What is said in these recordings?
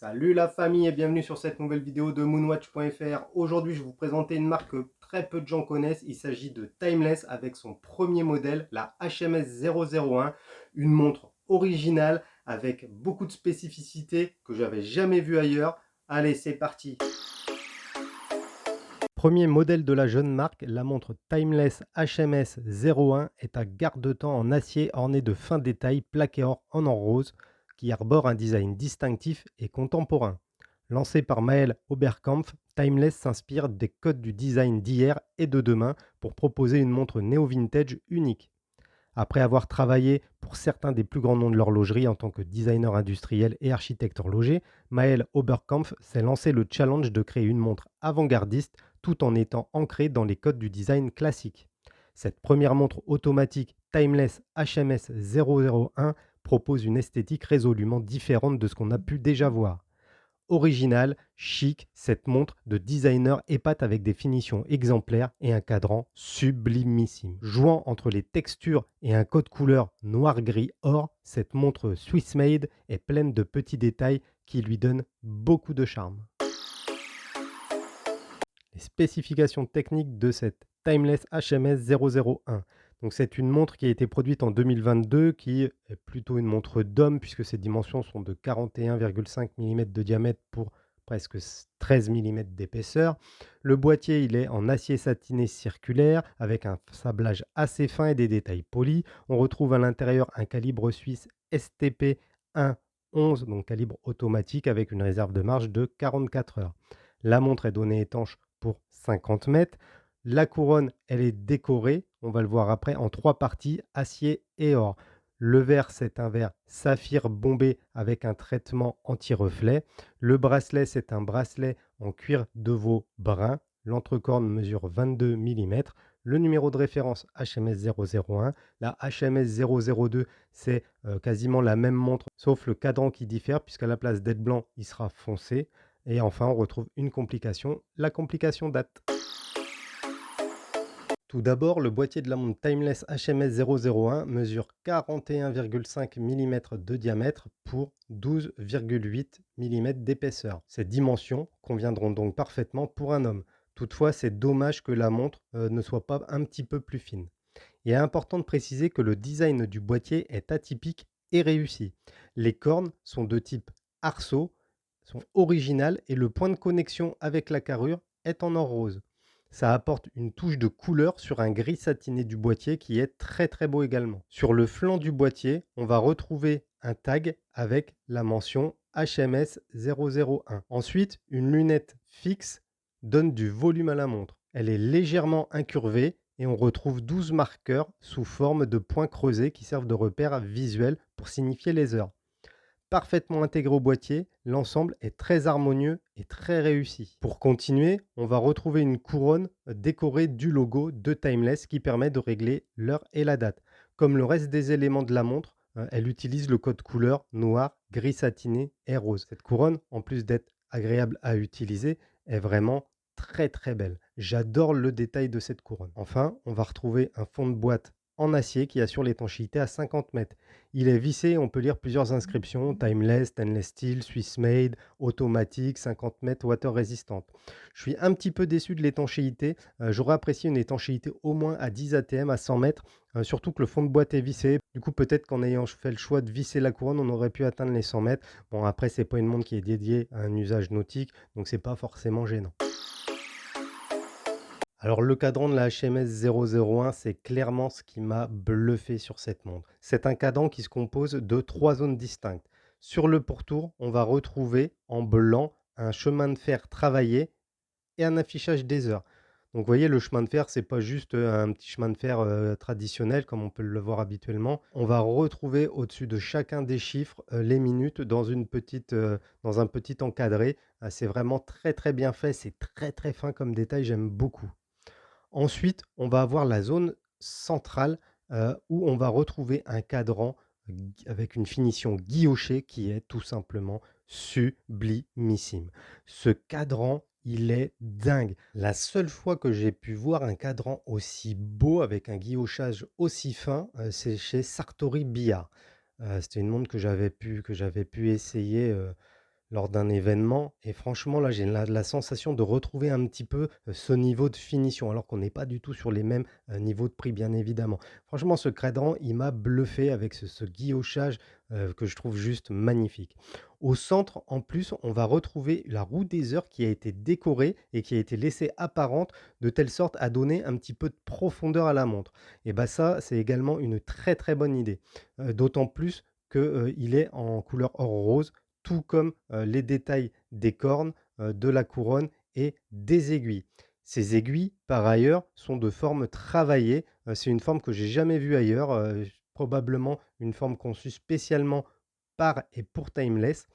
Salut la famille et bienvenue sur cette nouvelle vidéo de moonwatch.fr. Aujourd'hui, je vais vous présenter une marque que très peu de gens connaissent. Il s'agit de Timeless avec son premier modèle, la HMS 001, une montre originale avec beaucoup de spécificités que j'avais jamais vues ailleurs. Allez, c'est parti. Premier modèle de la jeune marque, la montre Timeless HMS 01 est un garde-temps en acier orné de fins détails plaqué en rose qui arbore un design distinctif et contemporain. Lancé par Maël Oberkampf, Timeless s'inspire des codes du design d'hier et de demain pour proposer une montre néo-vintage unique. Après avoir travaillé pour certains des plus grands noms de l'horlogerie en tant que designer industriel et architecte horloger, Maël Oberkampf s'est lancé le challenge de créer une montre avant-gardiste tout en étant ancrée dans les codes du design classique. Cette première montre automatique Timeless HMS 001 propose une esthétique résolument différente de ce qu'on a pu déjà voir. Originale, chic, cette montre de designer épate avec des finitions exemplaires et un cadran sublimissime. Jouant entre les textures et un code couleur noir-gris-or, cette montre Swiss Made est pleine de petits détails qui lui donnent beaucoup de charme. Les spécifications techniques de cette Timeless HMS 001. Donc c'est une montre qui a été produite en 2022, qui est plutôt une montre d'homme puisque ses dimensions sont de 41,5 mm de diamètre pour presque 13 mm d'épaisseur. Le boîtier, il est en acier satiné circulaire avec un sablage assez fin et des détails polis. On retrouve à l'intérieur un calibre suisse STP 111, donc calibre automatique avec une réserve de marge de 44 heures. La montre est donnée étanche pour 50 mètres. La couronne, elle est décorée, on va le voir après, en 3 parties, acier et or. Le verre, c'est un verre saphir bombé avec un traitement anti-reflet. Le bracelet, c'est un bracelet en cuir de veau brun. L'entrecorne mesure 22 mm. Le numéro de référence HMS 001. La HMS 002, c'est quasiment la même montre, sauf le cadran qui diffère, puisqu'à la place d'être blanc, il sera foncé. Et enfin, on retrouve une complication. La complication date. Tout d'abord, le boîtier de la montre Timeless HMS 001 mesure 41,5 mm de diamètre pour 12,8 mm d'épaisseur. Ces dimensions conviendront donc parfaitement pour un homme. Toutefois, c'est dommage que la montre ne soit pas un petit peu plus fine. Il est important de préciser que le design du boîtier est atypique et réussi. Les cornes sont de type arceau, sont originales et le point de connexion avec la carrure est en or rose. Ça apporte une touche de couleur sur un gris satiné du boîtier qui est très très beau également. Sur le flanc du boîtier, on va retrouver un tag avec la mention HMS 001. Ensuite, une lunette fixe donne du volume à la montre. Elle est légèrement incurvée et on retrouve 12 marqueurs sous forme de points creusés qui servent de repères visuels pour signifier les heures. Parfaitement intégré au boîtier, l'ensemble est très harmonieux et très réussi. Pour continuer, on va retrouver une couronne décorée du logo de Timeless qui permet de régler l'heure et la date. Comme le reste des éléments de la montre, elle utilise le code couleur noir, gris satiné et rose. Cette couronne, en plus d'être agréable à utiliser, est vraiment très très belle. J'adore le détail de cette couronne. Enfin, on va retrouver un fond de boîte en acier qui assure l'étanchéité à 50 mètres. Il est vissé et on peut lire plusieurs inscriptions: Timeless, Stainless Steel, Swiss Made, Automatique, 50 mètres, Water résistante. Je suis un petit peu déçu de l'étanchéité. J'aurais apprécié une étanchéité au moins à 10 ATM, à 100 mètres, surtout que le fond de boîte est vissé. Du coup, peut-être qu'en ayant fait le choix de visser la couronne, on aurait pu atteindre les 100 mètres. Bon, après, c'est pas une montre qui est dédiée à un usage nautique, donc c'est pas forcément gênant. Alors le cadran de la HMS 001, c'est clairement ce qui m'a bluffé sur cette montre. C'est un cadran qui se compose de 3 zones distinctes. Sur le pourtour, on va retrouver en blanc un chemin de fer travaillé et un affichage des heures. Donc vous voyez, le chemin de fer, c'est pas juste un petit chemin de fer traditionnel comme on peut le voir habituellement. On va retrouver au-dessus de chacun des chiffres les minutes dans dans un petit encadré. C'est vraiment très très bien fait, c'est très très fin comme détail, j'aime beaucoup. Ensuite, on va avoir la zone centrale, où on va retrouver un cadran avec une finition guillochée qui est tout simplement sublimissime. Ce cadran, il est dingue. La seule fois que j'ai pu voir un cadran aussi beau avec un guillochage aussi fin, c'est chez Sartori Billard. C'était une montre que j'avais pu essayer, lors d'un événement et franchement là, j'ai la sensation de retrouver un petit peu, ce niveau de finition alors qu'on n'est pas du tout sur les mêmes, niveaux de prix bien évidemment. Franchement ce cadran, il m'a bluffé avec ce guillochage, que je trouve juste magnifique. Au centre, en plus, on va retrouver la roue des heures qui a été décorée et qui a été laissée apparente de telle sorte à donner un petit peu de profondeur à la montre et bah, ça, c'est également une très, très bonne idée, d'autant plus que, il est en couleur or rose, tout comme, les détails des cornes, de la couronne et des aiguilles. Ces aiguilles, par ailleurs, sont de forme travaillée, c'est une forme que j'ai jamais vue ailleurs, probablement une forme conçue spécialement par et pour Timeless.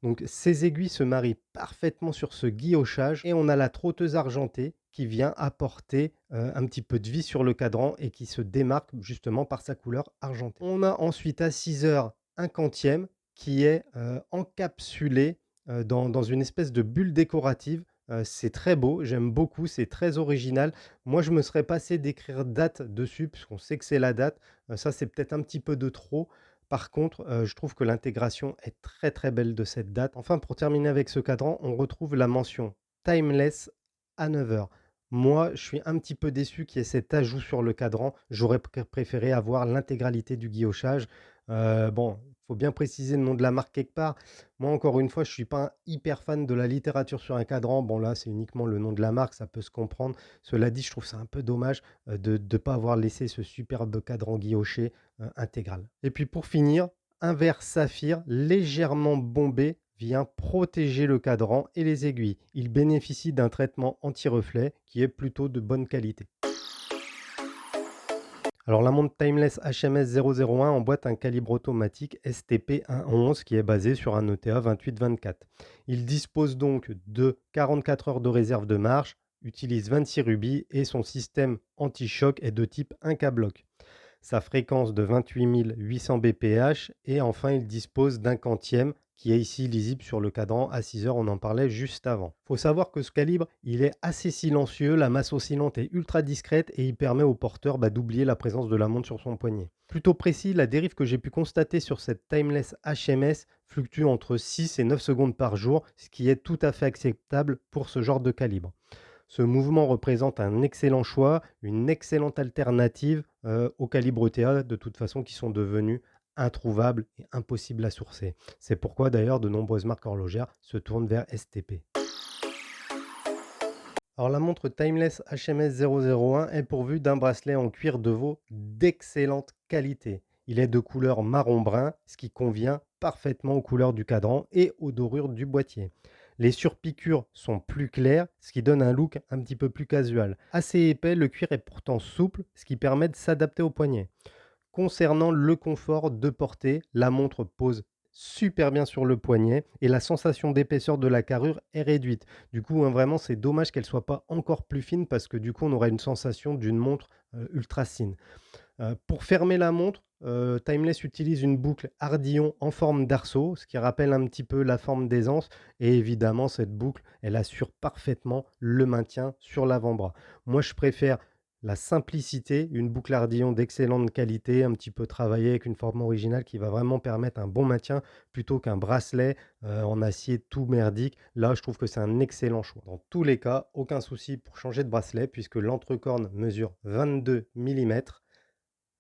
Donc ces aiguilles se marient parfaitement sur ce guillochage et on a la trotteuse argentée qui vient apporter, un petit peu de vie sur le cadran et qui se démarque justement par sa couleur argentée. On a ensuite à 6 heures un quantième qui est, encapsulé, dans une espèce de bulle décorative. C'est très beau, j'aime beaucoup, c'est très original. Moi, je me serais passé d'écrire date dessus puisqu'on sait que c'est la date. Ça, c'est peut-être un petit peu de trop. Par contre, je trouve que l'intégration est très, très belle de cette date. Enfin, pour terminer avec ce cadran, on retrouve la mention Timeless à 9 heures. Moi, je suis un petit peu déçu qu'il y ait cet ajout sur le cadran. J'aurais préféré avoir l'intégralité du guillochage. Bon, il faut bien préciser le nom de la marque quelque part. Moi, encore une fois, je ne suis pas un hyper fan de la littérature sur un cadran. Bon, là, c'est uniquement le nom de la marque, ça peut se comprendre. Cela dit, je trouve ça un peu dommage, de ne pas avoir laissé ce superbe cadran guilloché, intégral. Et puis pour finir, un verre saphir légèrement bombé vient protéger le cadran et les aiguilles. Il bénéficie d'un traitement anti-reflet qui est plutôt de bonne qualité. Alors la montre Timeless HMS 001 emboîte un calibre automatique STP 111 qui est basé sur un ETA 28-24. Il dispose donc de 44 heures de réserve de marche, utilise 26 rubis et son système anti-choc est de type 1K bloc. Sa fréquence de 28 800 bph et enfin il dispose d'un quantième qui est ici lisible sur le cadran à 6 heures, on en parlait juste avant. Il faut savoir que ce calibre, il est assez silencieux, la masse oscillante est ultra discrète et il permet au porteur d'oublier la présence de la montre sur son poignet. Plutôt précis, la dérive que j'ai pu constater sur cette Timeless HMS fluctue entre 6 et 9 secondes par jour, ce qui est tout à fait acceptable pour ce genre de calibre. Ce mouvement représente un excellent choix, une excellente alternative, aux calibres ETA de toute façon qui sont devenus introuvables et impossibles à sourcer. C'est pourquoi d'ailleurs de nombreuses marques horlogères se tournent vers STP. Alors la montre Timeless HMS 001 est pourvue d'un bracelet en cuir de veau d'excellente qualité. Il est de couleur marron brun, ce qui convient parfaitement aux couleurs du cadran et aux dorures du boîtier. Les surpiqûres sont plus claires, ce qui donne un look un petit peu plus casual. Assez épais, le cuir est pourtant souple, ce qui permet de s'adapter au poignet. Concernant le confort de portée, la montre pose super bien sur le poignet et la sensation d'épaisseur de la carrure est réduite. Du coup, hein, vraiment, c'est dommage qu'elle soit pas encore plus fine parce que du coup, on aurait une sensation d'une montre ultra fine. Pour fermer la montre, Timeless utilise une boucle Ardillon en forme d'arceau, ce qui rappelle un petit peu la forme d'aisance et évidemment cette boucle, elle assure parfaitement le maintien sur l'avant-bras. Moi, je préfère la simplicité, une boucle Ardillon d'excellente qualité, un petit peu travaillée avec une forme originale qui va vraiment permettre un bon maintien, plutôt qu'un bracelet, en acier tout merdique. Là, je trouve que c'est un excellent choix. Dans tous les cas, aucun souci pour changer de bracelet puisque l'entrecorne mesure 22 millimètres.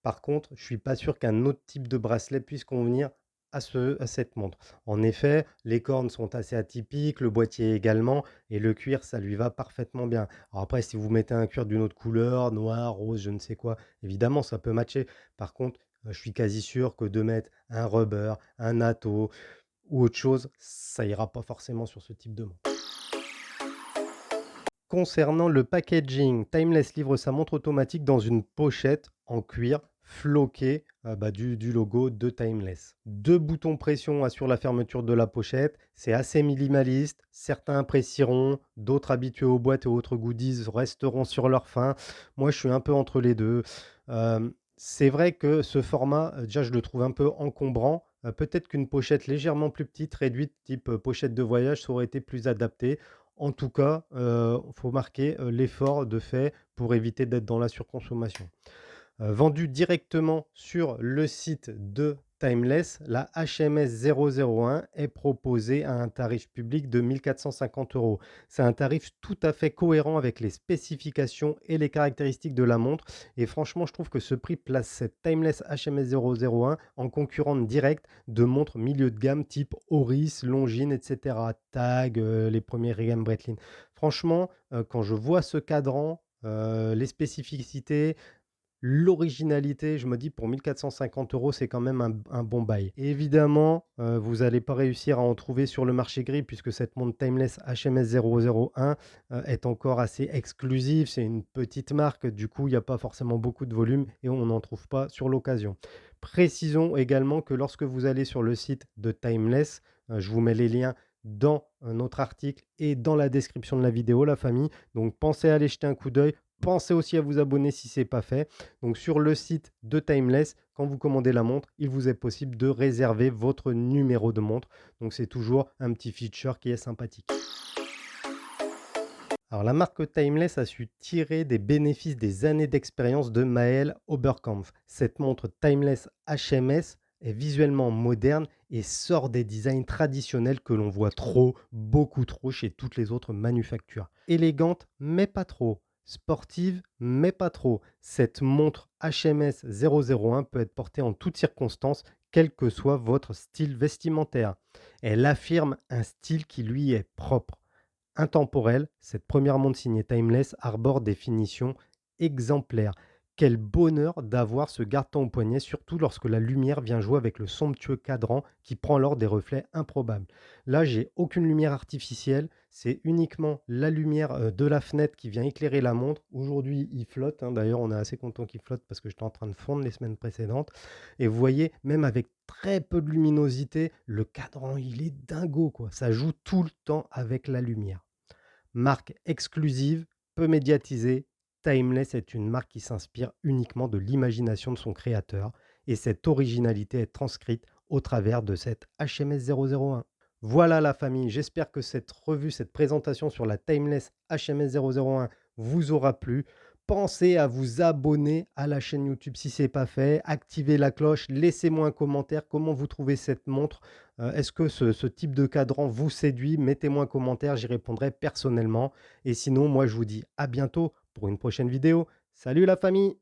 Par contre, je suis pas sûr qu'un autre type de bracelet puisse convenir à cette montre. En effet, les cornes sont assez atypiques, le boîtier également, et le cuir, ça lui va parfaitement bien. Alors après, si vous mettez un cuir d'une autre couleur, noir, rose, je ne sais quoi, évidemment, ça peut matcher. Par contre, je suis quasi sûr que de mettre un rubber, un atto ou autre chose, ça ira pas forcément sur ce type de montre. Concernant le packaging, Timeless livre sa montre automatique dans une pochette en cuir floqué du logo de Timeless. Deux boutons pression assurent la fermeture de la pochette. C'est assez minimaliste. Certains apprécieront, d'autres habitués aux boîtes et autres goodies resteront sur leur faim. Moi, je suis un peu entre les deux. C'est vrai que ce format, déjà, je le trouve un peu encombrant. Peut-être qu'une pochette légèrement plus petite, réduite, type pochette de voyage, ça aurait été plus adapté. En tout cas, faut marquer, l'effort de fait pour éviter d'être dans la surconsommation. Vendu directement sur le site de Timeless, la HMS 001 est proposée à un tarif public de 1 450 €. C'est un tarif tout à fait cohérent avec les spécifications et les caractéristiques de la montre et franchement, je trouve que ce prix place cette Timeless HMS 001 en concurrente directe de montres milieu de gamme type Oris, Longines et cetera, TAG, les premiers Ray-Ban Breitling. Franchement, quand je vois ce cadran, les spécificités, l'originalité, je me dis pour 1 450 €, c'est quand même un bon bail. Évidemment, vous allez pas réussir à en trouver sur le marché gris puisque cette montre Timeless HMS 001, est encore assez exclusive. C'est une petite marque, du coup, il y a pas forcément beaucoup de volume et on n'en trouve pas sur l'occasion. Précisons également que lorsque vous allez sur le site de Timeless, je vous mets les liens dans notre article et dans la description de la vidéo, la famille. Donc pensez à aller jeter un coup d'œil. Pensez aussi à vous abonner si ce n'est pas fait. Donc sur le site de Timeless, quand vous commandez la montre, il vous est possible de réserver votre numéro de montre. Donc c'est toujours un petit feature qui est sympathique. Alors la marque Timeless a su tirer des bénéfices des années d'expérience de Maël Oberkampf. Cette montre Timeless HMS est visuellement moderne et sort des designs traditionnels que l'on voit trop, beaucoup trop chez toutes les autres manufactures. Élégante, mais pas trop. Sportive, mais pas trop. Cette montre HMS 001 peut être portée en toutes circonstances, quel que soit votre style vestimentaire. Elle affirme un style qui lui est propre. Intemporelle, cette première montre signée Timeless arbore des finitions exemplaires. Quel bonheur d'avoir ce garde-temps au poignet, surtout lorsque la lumière vient jouer avec le somptueux cadran qui prend alors des reflets improbables. Là, j'ai aucune lumière artificielle, c'est uniquement la lumière de la fenêtre qui vient éclairer la montre. Aujourd'hui, il flotte, hein. D'ailleurs, on est assez content qu'il flotte parce que j'étais en train de fondre les semaines précédentes. Et vous voyez, même avec très peu de luminosité, le cadran, il est dingo, quoi. Ça joue tout le temps avec la lumière. Marque exclusive, peu médiatisée, Timeless est une marque qui s'inspire uniquement de l'imagination de son créateur et cette originalité est transcrite au travers de cette HMS 001. Voilà la famille, j'espère que cette revue, cette présentation sur la Timeless HMS 001 vous aura plu. Pensez à vous abonner à la chaîne YouTube si ce n'est pas fait, activez la cloche, laissez-moi un commentaire, comment vous trouvez cette montre. Est-ce que ce type de cadran vous séduit? Mettez-moi un commentaire, j'y répondrai personnellement. Et sinon, moi je vous dis à bientôt pour une prochaine vidéo. Salut la famille!